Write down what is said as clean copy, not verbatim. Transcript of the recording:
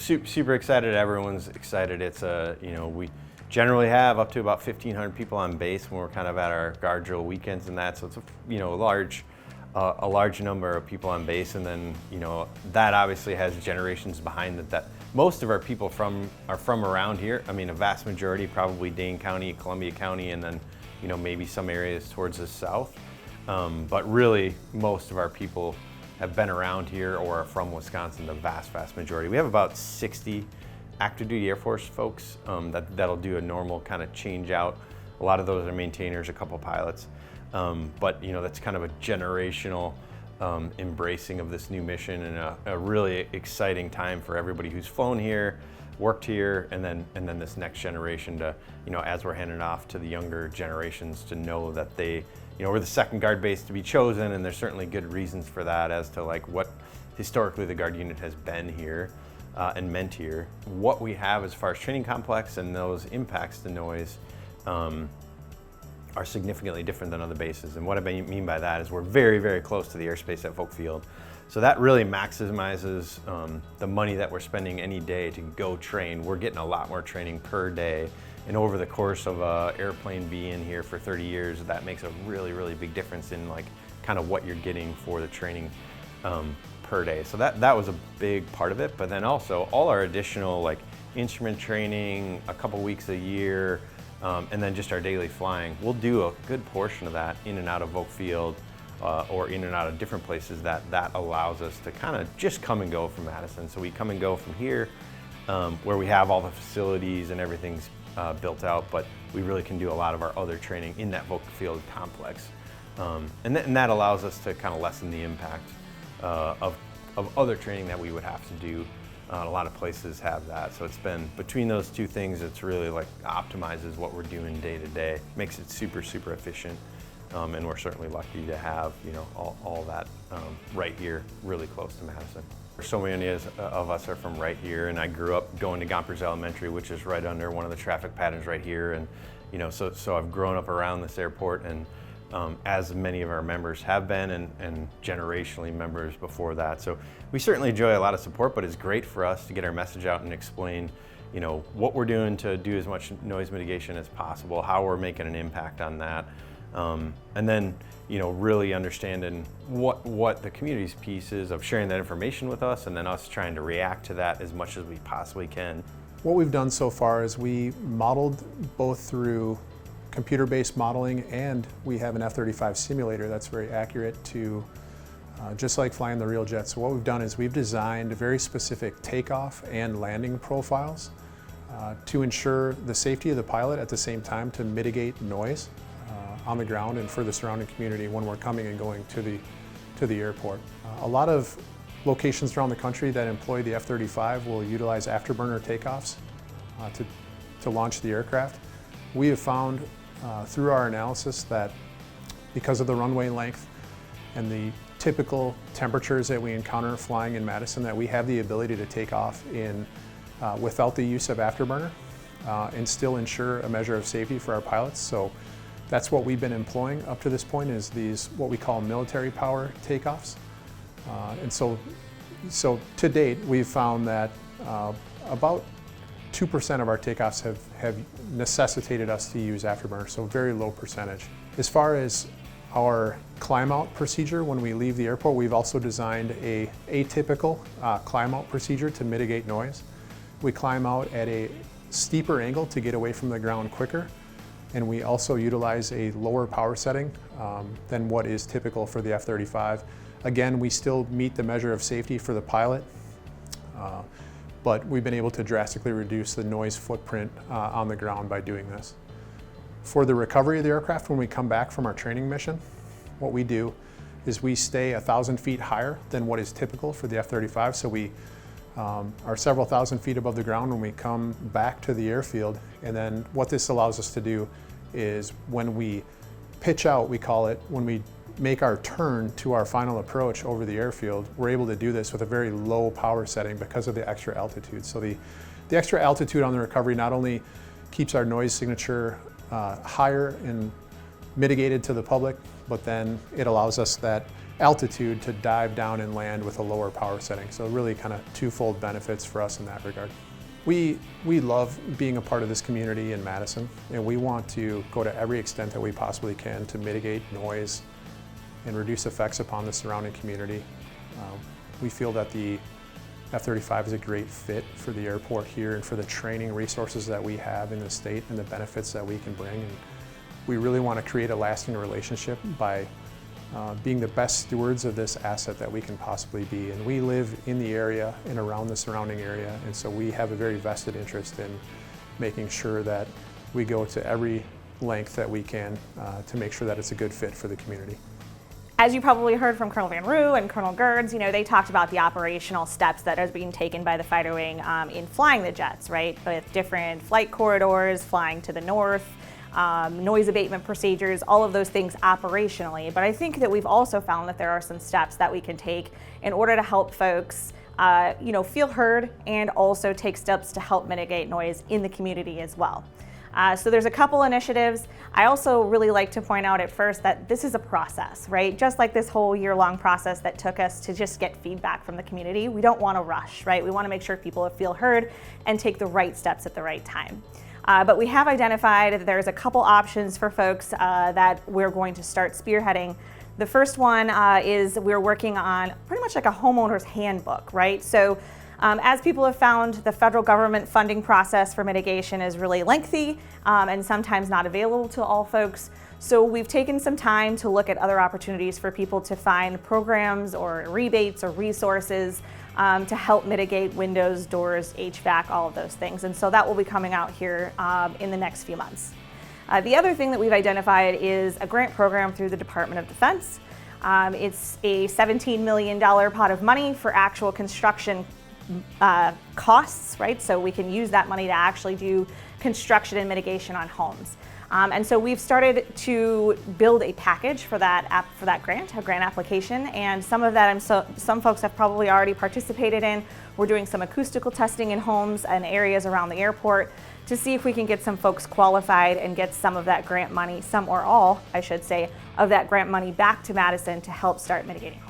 super excited. Everyone's excited. It's we generally have up to about 1,500 people on base when we're kind of at our guard drill weekends and that. So it's a large number of people on base, and then that obviously has generations behind it. That most of our people are from around here. I mean, a vast majority probably Dane County, Columbia County, and then maybe some areas towards the south. But really, most of our people have been around here or are from Wisconsin. The vast majority. We have about 60 active duty Air Force folks that'll do a normal kind of change out. A lot of those are maintainers, a couple pilots. But that's kind of a generational embracing of this new mission, and a really exciting time for everybody who's flown here, worked here, and then this next generation to, as we're handing off to the younger generations, to know that they, we're the second guard base to be chosen, and there's certainly good reasons for that as to like what historically the guard unit has been here and meant here. What we have as far as training complex and those impacts to noise are significantly different than other bases. And what I mean by that is we're very close to the airspace at Folk Field. So that really maximizes the money that we're spending any day to go train. We're getting a lot more training per day. And over the course of an airplane being here for 30 years, that makes a really big difference in like kind of what you're getting for the training per day. So that was a big part of it. But then also all our additional like instrument training, a couple weeks a year, and then just our daily flying. We'll do a good portion of that in and out of Oak Field or in and out of different places that allows us to kind of just come and go from Madison. So we come and go from here where we have all the facilities and everything's built out, but we really can do a lot of our other training in that Oak Field complex. And that allows us to kind of lessen the impact of other training that we would have to do. A lot of places have that. So it's been between those two things, it's really like optimizes what we're doing day to day, makes it super efficient. And we're certainly lucky to have all that right here, really close to Madison. So many of us are from right here, and I grew up going to Gompers Elementary, which is right under one of the traffic patterns right here. And so I've grown up around this airport, and as many of our members have been, and generationally members before that. So we certainly enjoy a lot of support, but it's great for us to get our message out and explain what we're doing to do as much noise mitigation as possible, how we're making an impact on that, and then really understanding what the community's piece is of sharing that information with us, and then us trying to react to that as much as we possibly can. What we've done so far is we modeled both through computer-based modeling, and we have an F-35 simulator that's very accurate to just like flying the real jet. So what we've done is we've designed very specific takeoff and landing profiles to ensure the safety of the pilot at the same time to mitigate noise on the ground and for the surrounding community when we're coming and going to the airport. A lot of locations around the country that employ the F-35 will utilize afterburner takeoffs to launch the aircraft. We have found through our analysis that because of the runway length and the typical temperatures that we encounter flying in Madison, that we have the ability to take off without the use of afterburner and still ensure a measure of safety for our pilots. So that's what we've been employing up to this point, is these what we call military power takeoffs. And so to date, we've found that about 2% of our takeoffs have necessitated us to use afterburner, so very low percentage. As far as our climb out procedure when we leave the airport, we've also designed a atypical climb out procedure to mitigate noise. We climb out at a steeper angle to get away from the ground quicker, and we also utilize a lower power setting than what is typical for the F-35. Again, we still meet the measure of safety for the pilot, but we've been able to drastically reduce the noise footprint on the ground by doing this. For the recovery of the aircraft, when we come back from our training mission, what we do is we stay 1,000 feet higher than what is typical for the F-35. So we are several thousand feet above the ground when we come back to the airfield. And then what this allows us to do is when we pitch out, we call it, when we make our turn to our final approach over the airfield, we're able to do this with a very low power setting because of the extra altitude. So the extra altitude on the recovery not only keeps our noise signature higher and mitigated to the public, but then it allows us that altitude to dive down and land with a lower power setting. So really kind of twofold benefits for us in that regard. We love being a part of this community in Madison, and we want to go to every extent that we possibly can to mitigate noise and reduce effects upon the surrounding community. We feel that the F-35 is a great fit for the airport here and for the training resources that we have in the state and the benefits that we can bring. And we really want to create a lasting relationship by being the best stewards of this asset that we can possibly be. And we live in the area and around the surrounding area, and so we have a very vested interest in making sure that we go to every length that we can to make sure that it's a good fit for the community. As you probably heard from Colonel Van Roo and Colonel Gerds, they talked about the operational steps that are being taken by the fighter wing in flying the jets, right? With different flight corridors, flying to the north, noise abatement procedures, all of those things operationally. But I think that we've also found that there are some steps that we can take in order to help folks feel heard and also take steps to help mitigate noise in the community as well. So there's a couple initiatives. I also really like to point out at first that this is a process, right? Just like this whole year-long process that took us to just get feedback from the community, we don't want to rush, right? We want to make sure people feel heard and take the right steps at the right time. But we have identified that there's a couple options for folks that we're going to start spearheading. The first one is we're working on pretty much like a homeowner's handbook, right? So as people have found, the federal government funding process for mitigation is really lengthy and sometimes not available to all folks. So we've taken some time to look at other opportunities for people to find programs or rebates or resources to help mitigate windows, doors, HVAC, all of those things. And so that will be coming out here in the next few months. The other thing that we've identified is a grant program through the Department of Defense. It's a $17 million pot of money for actual construction costs, right? So we can use that money to actually do construction and mitigation on homes. And so we've started to build a package for that grant, a grant application, and some of that some folks have probably already participated in. We're doing some acoustical testing in homes and areas around the airport to see if we can get some folks qualified and get some of that grant money, some or all, I should say, of that grant money back to Madison to help start mitigating.